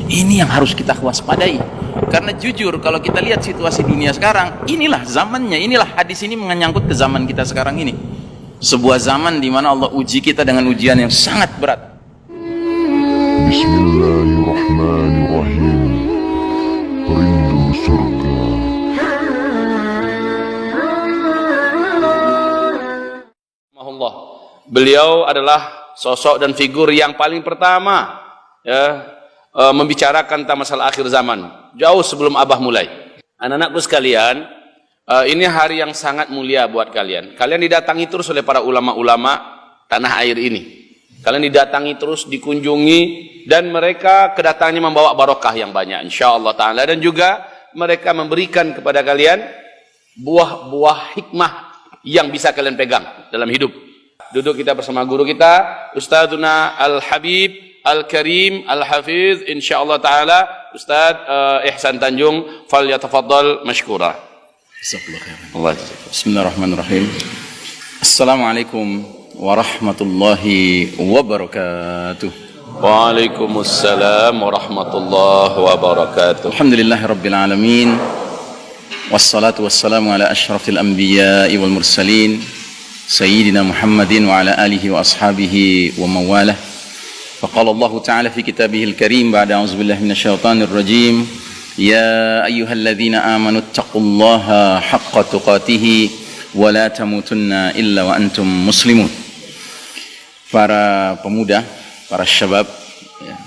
Ini yang harus kita waspadai. Karena jujur kalau kita lihat situasi dunia sekarang, inilah zamannya, inilah hadis ini menyangkut ke zaman kita sekarang ini. Sebuah zaman di mana Allah uji kita dengan ujian yang sangat berat. Bismillahirrahmanirrahim. Rindu surga. Allah. Beliau adalah sosok dan figur yang paling pertama membicarakan tentang masalah akhir zaman, jauh sebelum Abah mulai. Anak-anakku sekalian, ini hari yang sangat mulia buat kalian. Kalian didatangi terus oleh para ulama-ulama tanah air ini. Kalian didatangi terus, dikunjungi, dan mereka kedatangannya membawa barokah yang banyak insyaallah ta'ala, dan juga mereka memberikan kepada kalian buah-buah hikmah yang bisa kalian pegang dalam hidup. Duduk kita bersama guru kita, Ustadzuna Al-Habib Al-Karim Al-Hafiz insyaallah ta'ala, Ustadz Ihsan Tanjung, falyatafaddal mashkura. Bismillahirrahmanirrahim. Assalamualaikum warahmatullahi wabarakatuh. Waalaikumsalam warahmatullahi wabarakatuh. Alhamdulillahirabbil alamin. Wassalatu wassalamu ala asyrafil anbiya'i wal mursalin sayyidina Muhammadin wa ala alihi wa ashabihi wa mawalah. Faqala Allah Ta'ala fi kitabihil karim ba'da a'udzu billahi minasyaitonir rajim. Ya ayyuhalladzina amanu taqullaha haqqa tuqatih wa la tamutunna illa wa antum muslimun. Para pemuda, para syabab, ya.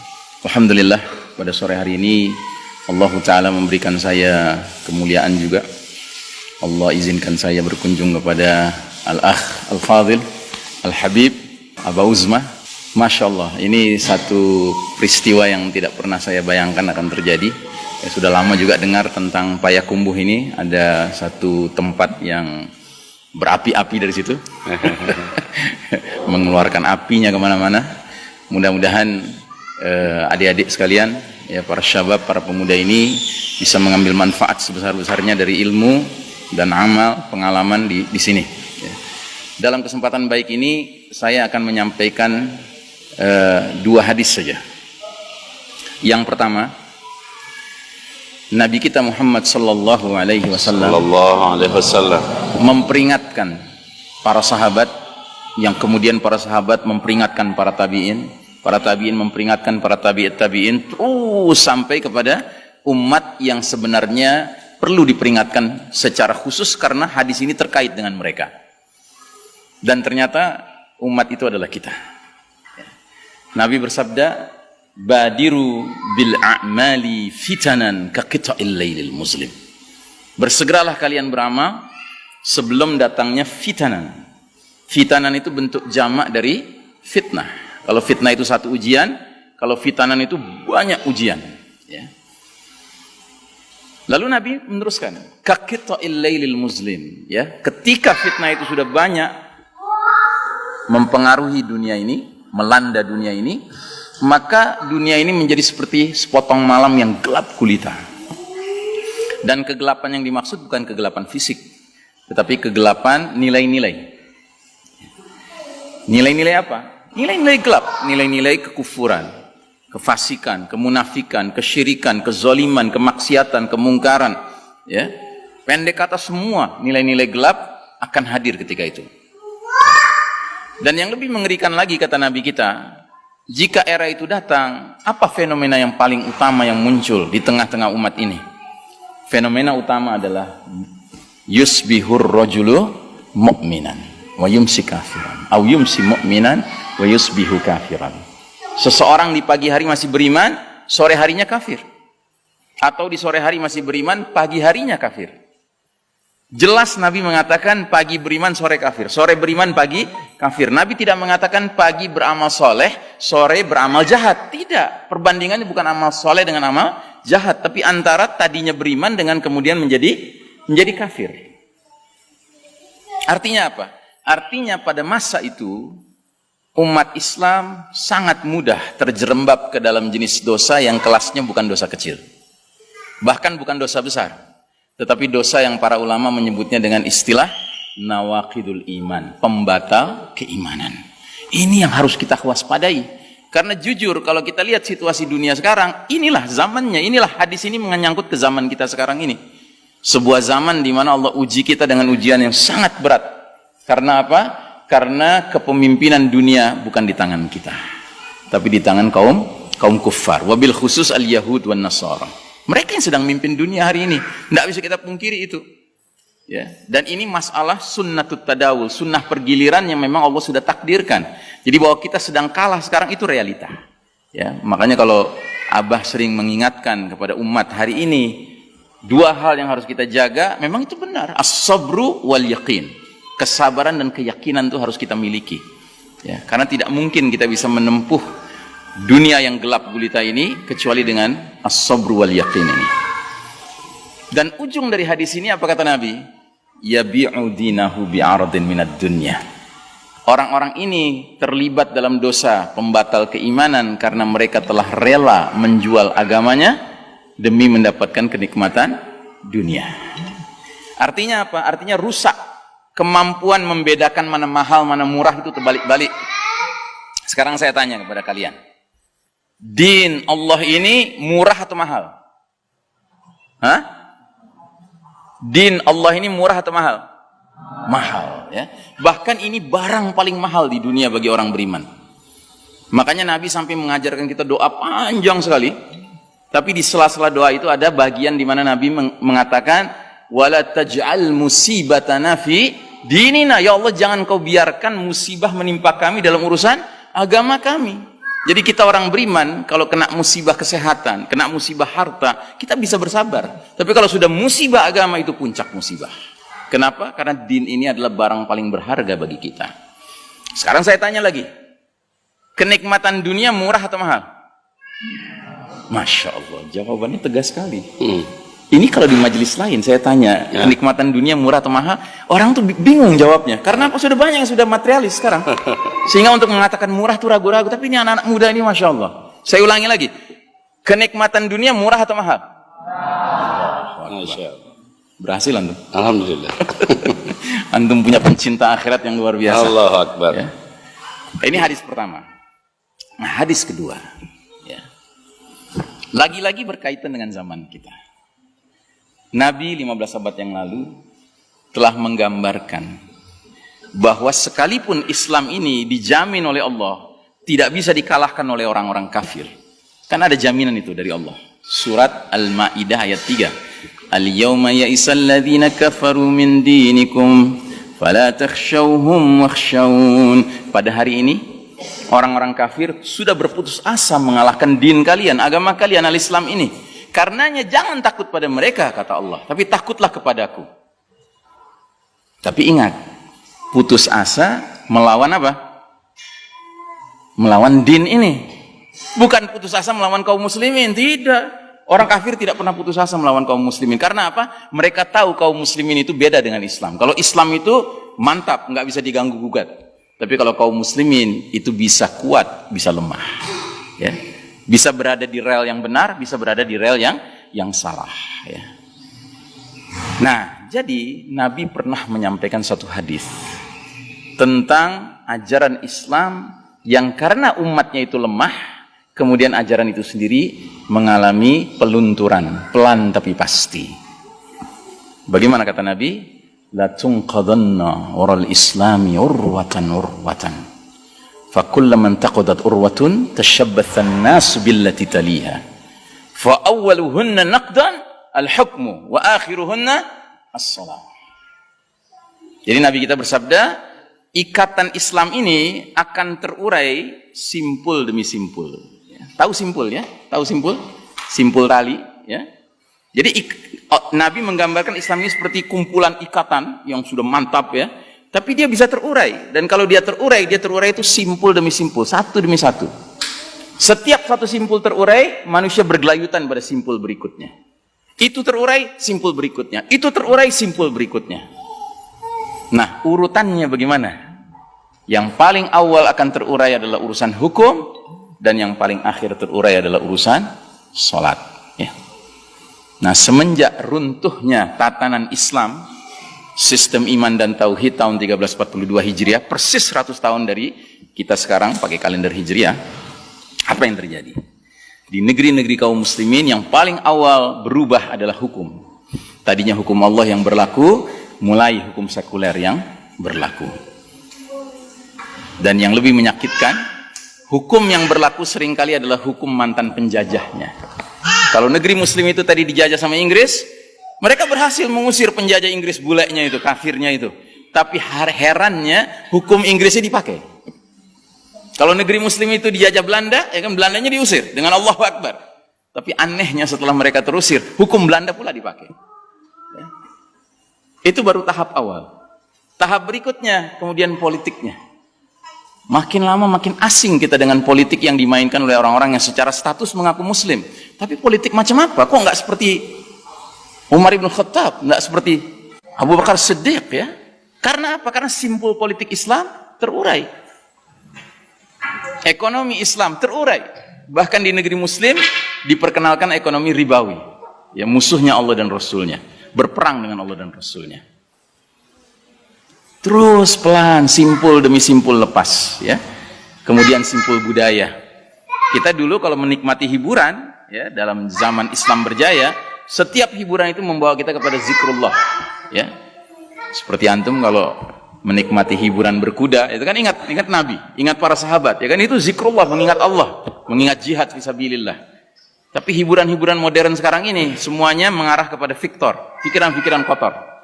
Alhamdulillah pada sore hari ini Allah Ta'ala memberikan saya kemuliaan juga. Allah izinkan saya berkunjung kepada Al-Akh Al-Fadhil Al-Habib Aba Uzma. Masya Allah, ini satu peristiwa yang tidak pernah saya bayangkan akan terjadi. Ya, sudah lama juga dengar tentang Payakumbuh ini. Ada satu tempat yang berapi-api dari situ. Mengeluarkan apinya kemana-mana. Mudah-mudahan adik-adik sekalian, ya, para syabab, para pemuda ini bisa mengambil manfaat sebesar-besarnya dari ilmu dan amal, pengalaman di sini. Ya. Dalam kesempatan baik ini saya akan menyampaikan dua hadis saja. Yang pertama, Nabi kita Muhammad sallallahu alaihi wasallam memperingatkan para sahabat, yang kemudian para sahabat memperingatkan para tabi'in memperingatkan para tabi'in, terus sampai kepada umat yang sebenarnya perlu diperingatkan secara khusus karena hadis ini terkait dengan mereka. Dan ternyata umat itu adalah kita. Nabi bersabda, badiru bil a'mali fitanan ka qita'il lailil muslim. Bersegeralah kalian beramal sebelum datangnya fitanan. Fitanan itu bentuk jamak dari fitnah. Kalau fitnah itu satu ujian, kalau fitanan itu banyak ujian, ya. Lalu Nabi meneruskan, ka qita'il lailil muslim, ya. Ketika fitnah itu sudah banyak mempengaruhi dunia ini, melanda dunia ini, maka dunia ini menjadi seperti sepotong malam yang gelap gulita. Dan kegelapan yang dimaksud bukan kegelapan fisik, tetapi kegelapan nilai-nilai. Nilai-nilai apa? Nilai-nilai gelap, nilai-nilai kekufuran, kefasikan, kemunafikan, kesyirikan, kezaliman, kemaksiatan, kemungkaran, ya. Pendek kata, semua nilai-nilai gelap akan hadir ketika itu. Dan yang lebih mengerikan lagi, kata Nabi kita, jika era itu datang, apa fenomena yang paling utama yang muncul di tengah-tengah umat ini? Fenomena utama adalah yusbihur rajulu mu'minan wa yumsi kafiran, au yumsi mu'minan wa yusbihu kafiran. Seseorang di pagi hari masih beriman, sore harinya kafir. Atau di sore hari masih beriman, pagi harinya kafir. Jelas Nabi mengatakan pagi beriman, sore kafir. Sore beriman, pagi kafir. Nabi tidak mengatakan pagi beramal soleh, sore beramal jahat. Tidak. Perbandingannya bukan amal soleh dengan amal jahat, tapi antara tadinya beriman dengan kemudian menjadi kafir. Artinya apa? Artinya pada masa itu umat Islam sangat mudah terjerembab ke dalam jenis dosa yang kelasnya bukan dosa kecil. Bahkan bukan dosa besar. Tetapi dosa yang para ulama menyebutnya dengan istilah nawaqidul iman, pembatal keimanan. Ini yang harus kita waspadai. Karena jujur kalau kita lihat situasi dunia sekarang, inilah zamannya, inilah hadis ini menyangkut ke zaman kita sekarang ini. Sebuah zaman di mana Allah uji kita dengan ujian yang sangat berat. Karena apa? Karena kepemimpinan dunia bukan di tangan kita, tapi di tangan kaum kuffar. Wabil khusus al-Yahud wan Nasara. Mereka yang sedang mimpin dunia hari ini. Tidak bisa kita pungkiri itu. Ya. Dan ini masalah sunnatut tadawul, sunnah pergiliran yang memang Allah sudah takdirkan. Jadi bahwa kita sedang kalah sekarang itu realita. Ya. Makanya kalau Abah sering mengingatkan kepada umat hari ini, dua hal yang harus kita jaga, memang itu benar. As-sabru wal yaqin. Kesabaran dan keyakinan itu harus kita miliki. Ya. Karena tidak mungkin kita bisa menempuh dunia yang gelap gulita ini kecuali dengan as-sabru wal yaqin ini. Dan ujung dari hadis ini apa kata Nabi? Yabi'u dinahu bi'aradin minad dunya. Orang-orang ini terlibat dalam dosa pembatal keimanan karena mereka telah rela menjual agamanya demi mendapatkan kenikmatan dunia. Artinya apa? Artinya rusak. Kemampuan membedakan mana mahal, mana murah itu terbalik-balik. Sekarang saya tanya kepada kalian. Din Allah ini murah atau mahal? Hah? Din Allah ini murah atau mahal? Mahal, ya. Bahkan ini barang paling mahal di dunia bagi orang beriman. Makanya Nabi sampai mengajarkan kita doa panjang sekali. Tapi di sela-sela doa itu ada bagian di mana Nabi mengatakan, "Wala taj'al musibatana fi dinina." Ya Allah, jangan kau biarkan musibah menimpa kami dalam urusan agama kami. Jadi kita orang beriman, kalau kena musibah kesehatan, kena musibah harta, kita bisa bersabar. Tapi kalau sudah musibah agama, itu puncak musibah. Kenapa? Karena din ini adalah barang paling berharga bagi kita. Sekarang saya tanya lagi, kenikmatan dunia murah atau mahal? Masya Allah, jawabannya tegas sekali. Ini kalau di majelis lain saya tanya, kenikmatan dunia murah atau mahal, orang tuh bingung jawabnya. Karena apa? Sudah banyak yang sudah materialis sekarang. Sehingga untuk mengatakan murah tuh ragu-ragu. Tapi ini anak-anak muda ini Masya Allah. Saya ulangi lagi. Kenikmatan dunia murah atau mahal? Masya Allah. Berhasil antum? Alhamdulillah. Antum punya pencinta akhirat yang luar biasa. Allahu Akbar. Ya. Ini hadis pertama. Nah, hadis kedua. Ya. Lagi-lagi berkaitan dengan zaman kita. Nabi 15 abad yang lalu telah menggambarkan bahwa sekalipun Islam ini dijamin oleh Allah, tidak bisa dikalahkan oleh orang-orang kafir. Kan ada jaminan itu dari Allah. Surat Al-Ma'idah ayat 3. Al-yawma ya'isal ladzina kafaru min dinikum fala takhshawhum wakhshawun. Pada hari ini orang-orang kafir sudah berputus asa mengalahkan din kalian, agama kalian al-Islam ini. Karenanya jangan takut pada mereka, kata Allah, tapi takutlah kepadaku. Tapi ingat, putus asa melawan apa? Melawan din ini. Bukan putus asa melawan kaum muslimin, tidak. Orang kafir tidak pernah putus asa melawan kaum muslimin. Karena apa? Mereka tahu kaum muslimin itu beda dengan Islam. Kalau Islam itu mantap, nggak bisa diganggu gugat. Tapi kalau kaum muslimin itu bisa kuat, bisa lemah. Ya. Bisa berada di rel yang benar, bisa berada di rel yang salah. Ya. Nah, jadi Nabi pernah menyampaikan satu hadis tentang ajaran Islam yang karena umatnya itu lemah, kemudian ajaran itu sendiri mengalami pelunturan, pelan tapi pasti. Bagaimana kata Nabi? La tunqadanna ural islami urwatan. فَكُلَّمَنْ تَقُدَتْ أُرْوَةٌ تَشَبَّثَ النَّاسُ بِالَّتِي تَلِيهَا فَأَوَّلُهُنَّ نَقْدًا الْحُكْمُ وَآخِرُهُنَّ الصَّلَاةُ. Jadi Nabi kita bersabda, ikatan Islam ini akan terurai simpul demi simpul. Tahu simpul ya? Tahu simpul? Simpul tali ya. Jadi Nabi menggambarkan Islam ini seperti kumpulan ikatan yang sudah mantap ya. Tapi dia bisa terurai. Dan kalau dia terurai itu simpul demi simpul, satu demi satu. Setiap satu simpul terurai, manusia bergelayutan pada simpul berikutnya. Itu terurai, simpul berikutnya. Itu terurai, simpul berikutnya. Nah, urutannya bagaimana? Yang paling awal akan terurai adalah urusan hukum, dan yang paling akhir terurai adalah urusan sholat. Ya. Nah, semenjak runtuhnya tatanan Islam, sistem iman dan tauhid tahun 1342 Hijriah, persis 100 tahun dari kita sekarang pakai kalender Hijriah. Apa yang terjadi? Di negeri-negeri kaum muslimin yang paling awal berubah adalah hukum. Tadinya hukum Allah yang berlaku, mulai hukum sekuler yang berlaku. Dan yang lebih menyakitkan, hukum yang berlaku seringkali adalah hukum mantan penjajahnya. Kalau negeri muslim itu tadi dijajah sama Inggris, mereka berhasil mengusir penjajah Inggris bulenya itu, kafirnya itu. Tapi herannya hukum Inggrisnya dipakai. Kalau negeri muslim itu dijajah Belanda, ya kan, Belandanya diusir dengan Allahu Akbar. Tapi anehnya setelah mereka terusir, hukum Belanda pula dipakai. Ya. Itu baru tahap awal. Tahap berikutnya kemudian politiknya. Makin lama makin asing kita dengan politik yang dimainkan oleh orang-orang yang secara status mengaku muslim. Tapi politik macam apa? Kok nggak seperti Umar ibn Khattab, nggak seperti Abu Bakar Siddiq, ya? Karena apa? Karena simpul politik Islam terurai. Ekonomi Islam terurai. Bahkan di negeri muslim diperkenalkan ekonomi ribawi. Ya, musuhnya Allah dan Rasulnya. Berperang dengan Allah dan Rasulnya. Terus pelan, simpul demi simpul lepas, ya. Kemudian simpul budaya. Kita dulu kalau menikmati hiburan, ya, dalam zaman Islam berjaya, setiap hiburan itu membawa kita kepada zikrullah, ya. Seperti antum kalau menikmati hiburan berkuda, itu kan ingat Nabi, ingat para sahabat, ya kan, itu zikrullah, mengingat Allah, mengingat jihad fisabilillah. Tapi hiburan-hiburan modern sekarang ini semuanya mengarah kepada fiktor, pikiran-pikiran kotor.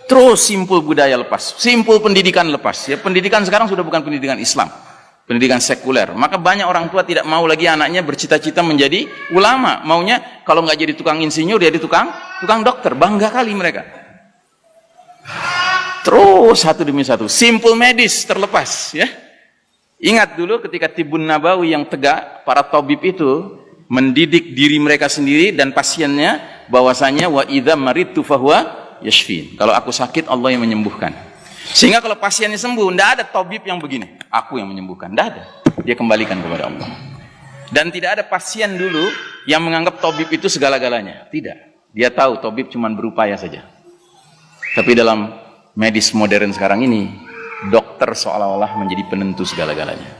Terus simpul budaya lepas, simpul pendidikan lepas. Ya, pendidikan sekarang sudah bukan pendidikan Islam, pendidikan sekuler. Maka banyak orang tua tidak mau lagi anaknya bercita-cita menjadi ulama. Maunya kalau nggak jadi tukang insinyur, jadi tukang dokter. Bangga kali mereka. Terus satu demi satu, simpul medis terlepas, ya. Ingat dulu ketika Tibun Nabawi yang tegak, para tabib itu mendidik diri mereka sendiri dan pasiennya bahwasanya wa idza maridtu fahuwa yashfin. Kalau aku sakit, Allah yang menyembuhkan. Sehingga kalau pasiennya sembuh, tidak ada tabib yang begini, aku yang menyembuhkan, tidak ada. Dia kembalikan kepada Allah. Dan tidak ada pasien dulu yang menganggap tabib itu segala-galanya. Tidak. Dia tahu tabib cuma berupaya saja. Tapi dalam medis modern sekarang ini, dokter seolah-olah menjadi penentu segala-galanya.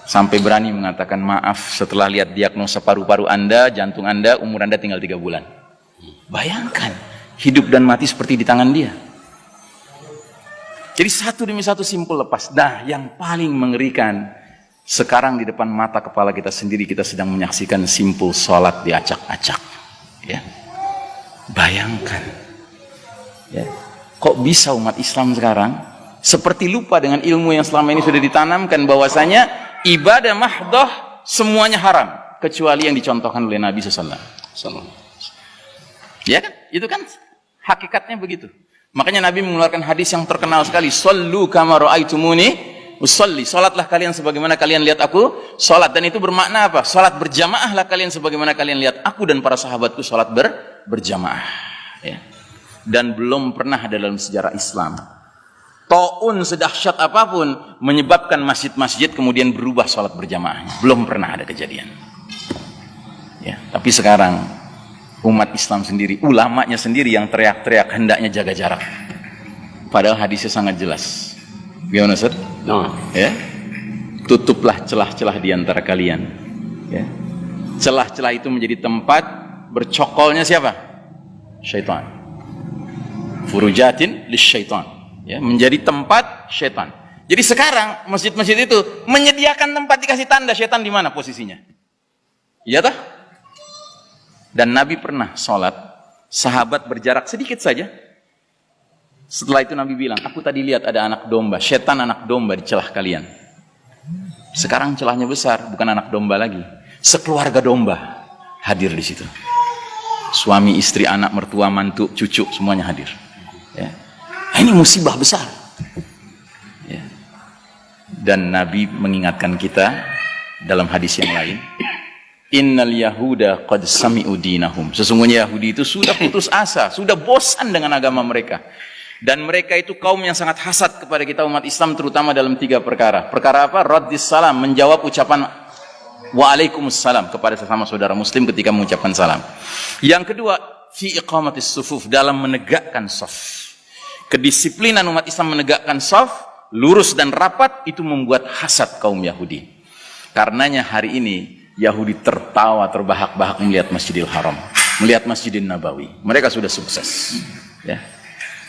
Sampai berani mengatakan maaf setelah lihat diagnosa paru-paru Anda, jantung Anda, umur Anda tinggal 3 bulan. Bayangkan, hidup dan mati seperti di tangan dia. Jadi satu demi satu simpul lepas. Nah, yang paling mengerikan, sekarang di depan mata kepala kita sendiri kita sedang menyaksikan simpul sholat diacak-acak. Ya. Bayangkan. Ya. Kok bisa umat Islam sekarang seperti lupa dengan ilmu yang selama ini sudah ditanamkan, bahwasanya ibadah mahdoh semuanya haram kecuali yang dicontohkan oleh Nabi SAW. Ya kan? Itu kan hakikatnya begitu. Makanya Nabi mengeluarkan hadis yang terkenal sekali, "Shallu kama ra'aitumuni usolli." Salatlah kalian sebagaimana kalian lihat aku salat. Dan itu bermakna apa? Salat berjamaahlah kalian sebagaimana kalian lihat aku dan para sahabatku salat berjamaah. Ya. Dan belum pernah ada dalam sejarah Islam taun sedahsyat apapun menyebabkan masjid-masjid kemudian berubah salat berjamaahnya. Belum pernah ada kejadian. Ya, tapi sekarang umat Islam sendiri, ulamanya sendiri yang teriak-teriak hendaknya jaga jarak. Padahal hadisnya sangat jelas. Gimana Ustaz? No. Ya. Tutuplah celah-celah di antara kalian. Ya. Celah-celah itu menjadi tempat bercokolnya siapa? Syaitan. Furujatin lisyaitan. Ya, menjadi tempat syaitan. Jadi sekarang masjid-masjid itu menyediakan tempat dikasih tanda syaitan di mana posisinya. Iya toh? Dan Nabi pernah sholat, sahabat berjarak sedikit saja. Setelah itu Nabi bilang, aku tadi lihat ada anak domba, syaitan anak domba di celah kalian. Sekarang celahnya besar, bukan anak domba lagi. Sekeluarga domba hadir di situ. Suami, istri, anak, mertua, mantu, cucu, semuanya hadir. Ya. Ini musibah besar. Ya. Dan Nabi mengingatkan kita dalam hadis yang lain, innal yahuda qad sami'u dinahum. Sesungguhnya Yahudi itu sudah putus asa, sudah bosan dengan agama mereka. Dan mereka itu kaum yang sangat hasad kepada kita umat Islam, terutama dalam 3 perkara. Perkara apa? Raddis salam, menjawab ucapan waalaikumsalam kepada sesama saudara muslim ketika mengucapkan salam. Yang kedua, fi iqamatis sufuf, dalam menegakkan shaf. Kedisiplinan umat Islam menegakkan shaf lurus dan rapat itu membuat hasad kaum Yahudi. Karenanya hari ini Yahudi tertawa terbahak-bahak melihat Masjidil Haram, melihat Masjidil Nabawi. Mereka sudah sukses. Ya.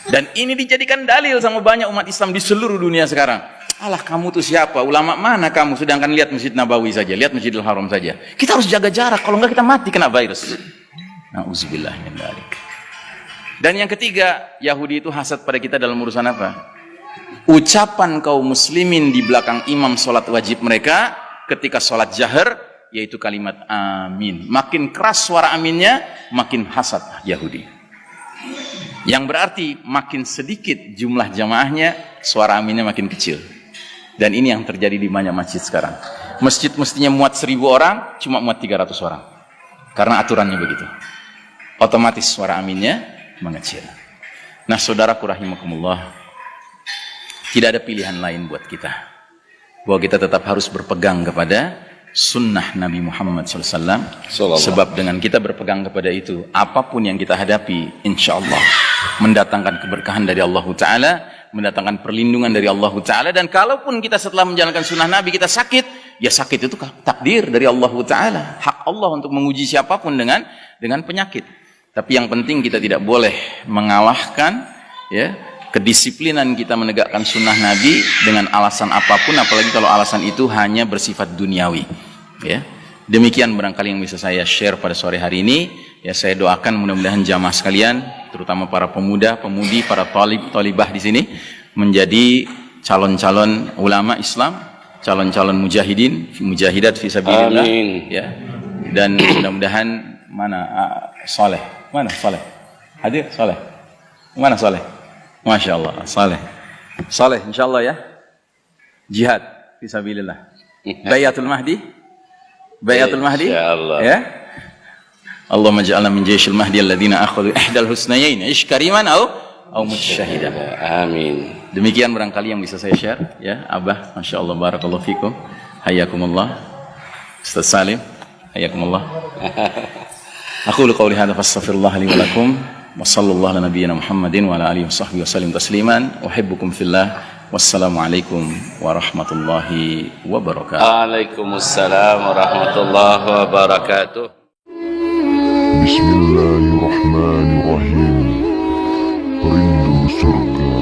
Dan ini dijadikan dalil sama banyak umat Islam di seluruh dunia sekarang. Alah, kamu tuh siapa? Ulama mana kamu? Sedangkan lihat Masjid Nabawi saja, lihat Masjidil Haram saja. Kita harus jaga jarak, kalau enggak kita mati kena virus. Nauzubillah min dzalik. Dan yang ketiga, Yahudi itu hasad pada kita dalam urusan apa? Ucapan kaum muslimin di belakang imam sholat wajib mereka ketika sholat jahar, yaitu kalimat amin. Makin keras suara aminnya, makin hasad Yahudi. Yang berarti makin sedikit jumlah jamaahnya, suara aminnya makin kecil. Dan ini yang terjadi di banyak masjid sekarang. Masjid mestinya muat 1000 orang, cuma muat 300 orang. Karena aturannya begitu. Otomatis suara aminnya mengecil. Nah, saudaraku rahimakumullah, tidak ada pilihan lain buat kita. Bahwa kita tetap harus berpegang kepada sunnah Nabi Muhammad SAW. Sebab dengan kita berpegang kepada itu, apapun yang kita hadapi, insya Allah mendatangkan keberkahan dari Allah Ta'ala, mendatangkan perlindungan dari Allah Ta'ala. Dan kalaupun kita setelah menjalankan sunnah Nabi kita sakit, ya sakit itu takdir dari Allah Ta'ala. Hak Allah untuk menguji siapapun dengan penyakit. Tapi yang penting kita tidak boleh mengalahkan ya kedisiplinan kita menegakkan sunnah Nabi dengan alasan apapun, apalagi kalau alasan itu hanya bersifat duniawi. Ya, demikian barangkali yang bisa saya share pada sore hari ini. Ya, saya doakan mudah-mudahan jamaah sekalian, terutama para pemuda, pemudi, para talibah di sini menjadi calon-calon ulama Islam, calon-calon mujahidin, mujahidat fi sabilillah. Amin. Ya, dan mudah-mudahan Saleh, mana Saleh? Hadir Saleh? Mana Saleh? Masya Allah, Saleh, insya Allah ya. Jihad fisabilillah. Bayatul Mahdi, Insyaallah. ya. Allahumma ja'alna min jayshil mahdi alladhina akhadhu ihdal husnayain, ish kariman au mutsyahidan. Amin. Demikian barangkali yang bisa saya share ya. Abah, Masya Allah, barakallahu fikum, hayakumullah. Ustaz Salim, hayakumullah. Aqulu qawli hadza fastaghfirullah li wa lakum. Wassallallahu ala nabiyyina Muhammadin wa ala alihi washabbihi wasallim tasliman. Uhibbukum fillah. Wassalamualaikum warahmatullahi wabarakatuh. Waalaikumsalam warahmatullahi wabarakatuh. Bismillahirrahmanirrahim. Rindu surga.